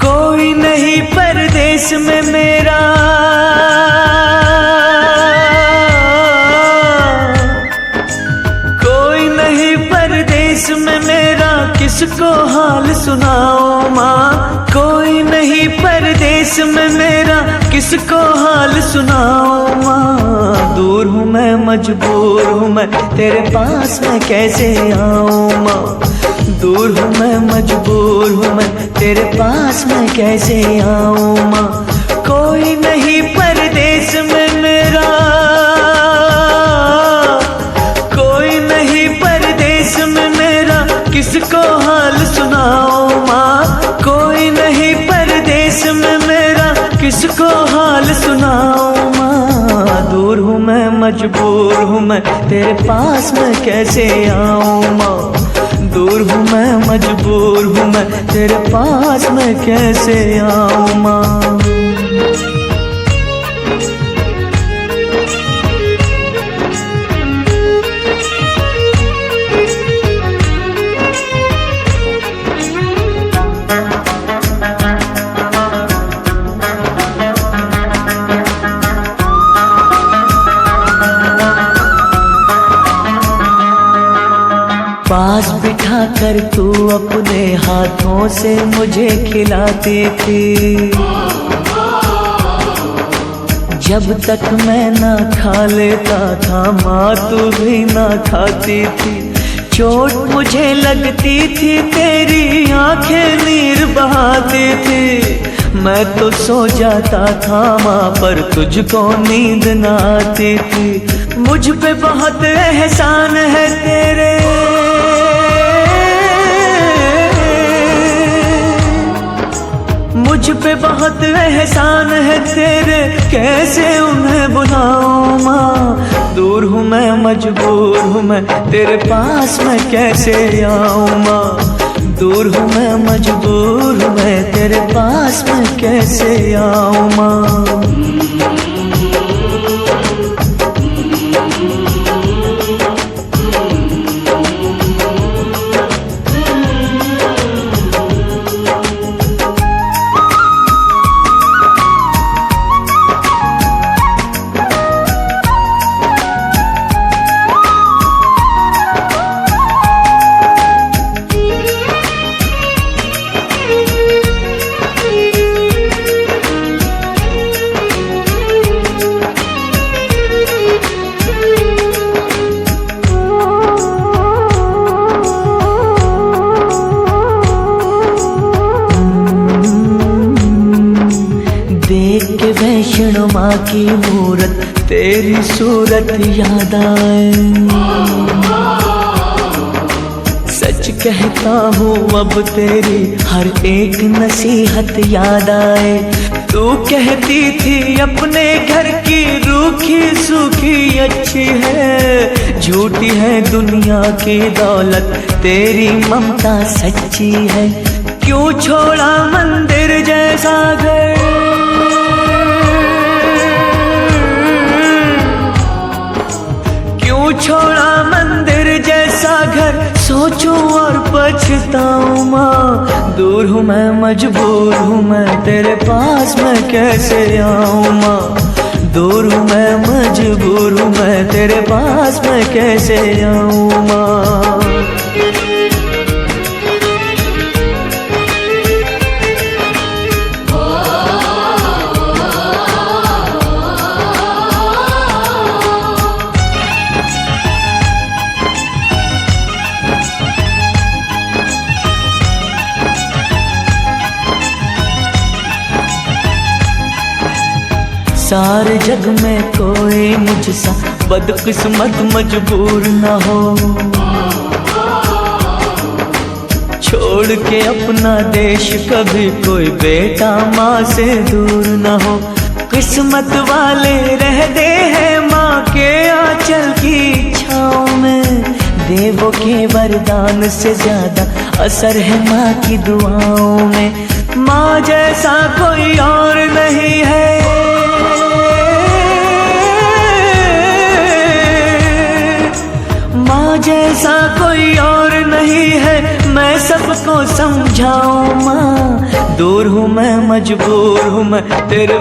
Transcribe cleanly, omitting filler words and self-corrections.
कोई नहीं परदेश में मेरा, कोई नहीं परदेश में मेरा, किसको हाल सुनाओ माँ। कोई नहीं परदेश में मेरा, किसको हाल सुनाओ माँ। दूर हूँ मैं, मजबूर हूँ मैं, तेरे पास मैं कैसे आऊँ माँ। दूर हूँ मैं, मजबूर हूँ मैं, तेरे पास मैं कैसे आऊँ माँ। कोई नहीं परदेश में मेरा, कोई नहीं परदेश में मेरा, किसको हाल सुनाओ माँ। कोई नहीं परदेश में मेरा, किसको हाल सुनाओ माँ। दूर हूँ मैं, मजबूर हूँ मैं, तेरे पास मैं कैसे आऊँ माँ। दूर हूँ मैं, मजबूर हूँ मैं, तेरे पास मैं कैसे आऊँ माँ। पास बिठा कर तू अपने हाथों से मुझे खिलाती थी। जब तक मैं ना खा लेता था माँ तू भी ना खाती थी। चोट मुझे लगती थी, तेरी आंखें नीर बहाती थी। मैं तो सो जाता था माँ पर तुझको नींद ना आती थी। मुझ पे बहुत एहसान है तेरे, मुझ पे बहुत एहसान है तेरे, कैसे उन्हें भुलाऊं माँ। दूर हूँ मैं, मजबूर हूँ मैं, तेरे पास मैं कैसे आऊँ माँ। दूर हूँ मैं, मजबूर हूँ मैं, तेरे पास मैं कैसे आऊँ माँ। देख के वैष्णो माँ की मूरत, तेरी सूरत याद आए। सच कहता हूँ अब तेरी हर एक नसीहत याद आए। तू कहती थी अपने घर की रूखी सूखी अच्छी है। झूठी है दुनिया की दौलत, तेरी ममता सच्ची है। क्यों छोड़ा मंदिर जैसा घर, क्यों छोड़ा मंदिर जैसा घर, सोचूं और पछताऊं माँ। दूर हूँ मैं, मजबूर हूँ मैं, तेरे पास मैं कैसे आऊँ माँ। दूर हूँ मैं, मजबूर हूँ मैं, तेरे पास मैं कैसे आऊँ माँ। सारे जग में कोई मुझसा बदकिस्मत मजबूर न हो। छोड़ के अपना देश कभी कोई बेटा माँ से दूर न हो। किस्मत वाले रहते हैं माँ के आंचल की छाँव में। देवों के वरदान से ज्यादा असर है माँ की दुआओं में। माँ जैसा कोई और नहीं है, माँ जैसा कोई और नहीं है। मैं सबको समझाऊं माँ, दूर हूँ मैं, मजबूर हूँ मैं तेरे